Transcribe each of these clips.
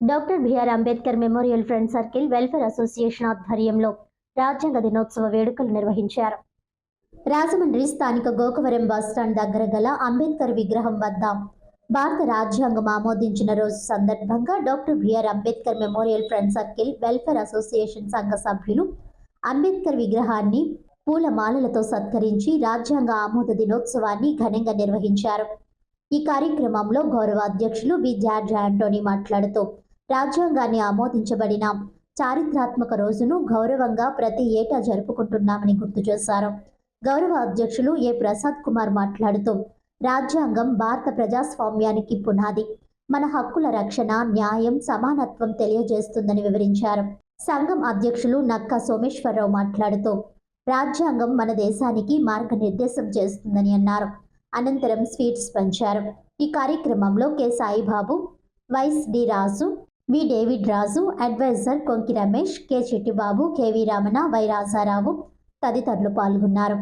Doctor BR Ambedkar memorial friend circle welfare association ఆధ్వర్యంలో రాజ్యాంగ దినోత్సవ వేడుకలు నిర్వహించారు. రాజమండ్రి స్థానిక గోకవరం బస్టాండ్ దగ్గర గల అంబేద్కర్ విగ్రహం వద్ద భారత రాజ్యాంగం ఆమోదించిన రోజు సందర్భంగా doctor BR Ambedkar memorial friend circle welfare association సంఘ సభ్యులు అంబేద్కర్ విగ్రహాన్ని పూలమాలలతో సత్కరించి రాజ్యాంగ ఆమోద దినోత్సవాన్ని ఘనంగా నిర్వహించారు. ఈ కార్యక్రమంలో గౌరవ అధ్యక్షులు బి జార్జ్ ఆంటోనీ మాట్లాడుతూ రాజ్యాంగాన్ని ఆమోదించబడిన చారిత్రాత్మక రోజును గౌరవంగా ప్రతి ఏటా జరుపుకుంటున్నామని గుర్తు చేశారు. గౌరవ అధ్యక్షులు ఏ ప్రసాద్ కుమార్ మాట్లాడుతూ రాజ్యాంగం భారత ప్రజాస్వామ్యానికి పునాది, మన హక్కుల రక్షణ, న్యాయం, సమానత్వం తెలియజేస్తుందని వివరించారు. సంఘం అధ్యక్షులు నక్కా సోమేశ్వరరావు మాట్లాడుతూ రాజ్యాంగం మన దేశానికి మార్గనిర్దేశం చేస్తుందని అన్నారు. అనంతరం స్వీట్స్ పంచారు. ఈ కార్యక్రమంలో కె సాయిబాబు, వైస్ D Raju, V David Raju, adviser Konki Ramesh, K Chittibabu, KV Ramana, Y Rajarao తదితరులు పాల్గొన్నారు.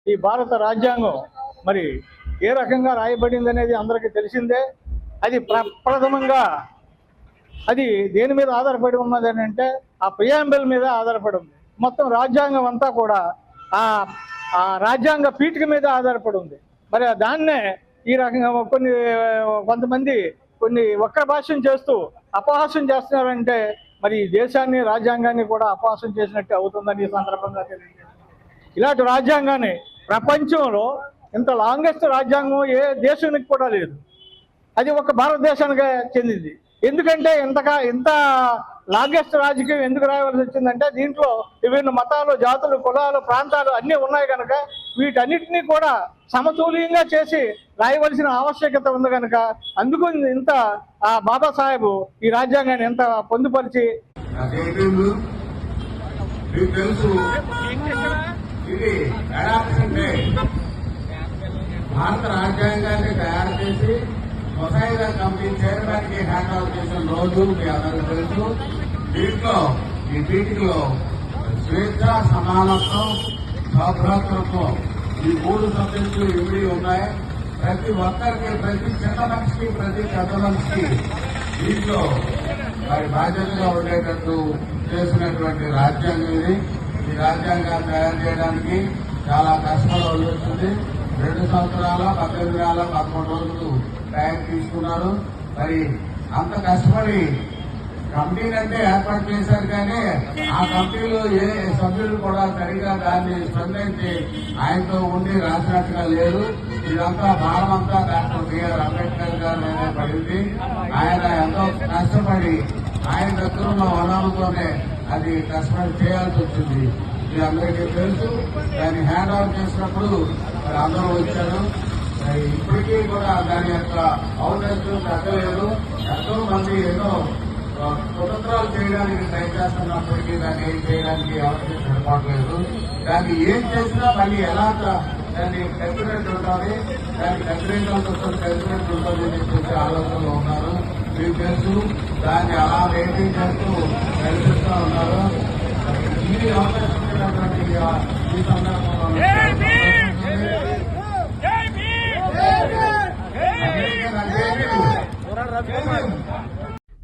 ఈ భారత రాజ్యాంగం మరి ఏ రకంగా రాయబడింది అనేది అందరికీ తెలిసిందే. అది ప్రథమంగా అది దేని మీద ఆధారపడి ఉన్నది అని అంటే ఆ ప్రియాంబుల్ మీద ఆధారపడి ఉంది. మొత్తం రాజ్యాంగం అంతా కూడా ఆ రాజ్యాంగ పీఠిక మీద ఆధారపడి ఉంది. మరి దాన్నే ఈ రకంగా కొంతమంది కొన్ని వక్ర భాష్యం చేస్తూ అపహాస్యం చేస్తున్నారంటే మరి దేశాన్ని, రాజ్యాంగాన్ని కూడా అపహాస్యం చేసినట్టు అవుతుందని ఈ సందర్భంగా తెలియజేస్తుంది. ఇలాంటి రాజ్యాంగాన్ని ప్రపంచంలో ఇంత లాంగెస్ట్ రాజ్యాంగం ఏ దేశానికి కూడా లేదు. అది ఒక భారతదేశానికే చెందింది. ఎందుకంటే ఇంత లాంగెస్ట్ రాజకీయం ఎందుకు రాయవలసి వచ్చిందంటే దీంట్లో విభిన్న మతాలు, జాతులు, కులాలు, ప్రాంతాలు అన్నీ ఉన్నాయి కనుక వీటన్నిటినీ కూడా సమతుల్యంగా చేసి రాయవలసిన ఆవశ్యకత ఉంది కనుక అందుకు ఇంత బాబాసాహెబ్ ఈ రాజ్యాంగాన్ని ఎంత పొందుపరిచి భారత రాజ్యాంగాన్ని తయారు చేసి ముసాయిదా కమిటీ చైర్మన్ కి హ్యాండ్ ఓవర్ చేసిన రోజు మీ అందరికీ తెలుసు. దీంట్లో ఈ పీఠికలో స్వేచ్ఛ, సమానత్వం, సౌభ్రాతృత్వం ఈ 3 సబ్జెక్టులు ఇమిడి ఉన్నాయి. ప్రతి ఒక్కరికి, ప్రతి చిన్న మనిషికి, ప్రతి పెద్ద మనిషికి దీంట్లో మరి బాధ్యతగా ఉండేటట్టు చేసినటువంటి రాజ్యాంగం ఇది. ఈ రాజ్యాంగాన్ని తయారు చేయడానికి చాలా కష్టపడాల్సి వస్తుంది. 2 సంవత్సరాల 18 నెలల 11 రోజులు టైం తీసుకున్నారు. మరి అంత కష్టపడి కమిటీని అంటే ఏర్పాటు చేశారు కానీ ఆ కమిటీలో ఏ సభ్యులు కూడా సరిగా దాన్ని స్పందించి ఆయనతో ఉండి రాసినట్టుగా లేదు. ఇదంతా భారం అంతా డాక్టర్ బిఆర్ అంబేద్కర్ గారి మీద పడింది. ఆయన ఎంతో కష్టపడి ఆయన దగ్గర ఉన్న వనరులతోనే అది కష్టపడి చేయాల్సి వచ్చింది. ఇది అందరికీ తెలుసు. దాన్ని హ్యాండ్ ఓవర్ చేసినప్పుడు మరి అందరూ వచ్చారు. ఇప్పటికీ కూడా దాని యొక్క ఔన్నత్యం తగ్గలేదు. ఎంతో మంది ఎన్నో కుతంత్రాలు చేయడానికి ట్రై చేస్తున్నప్పటికీ దాన్ని ఏం చేయడానికి ఎవరికి సరిపడలేదు. దాన్ని ఏం చేసినా మళ్ళీ ఎలా దాన్ని కల్పినట్టు ఉంటుంది, దాన్ని కల్పినట్టు ఉంటుంది అని చెప్పేసి ఆలోచనలో ఉన్నారు. మీకు తెలుసు దాన్ని అలా మెయింటైన్ చేస్తూ నడిపిస్తూ ఉన్నారు. ఈ అవకాశం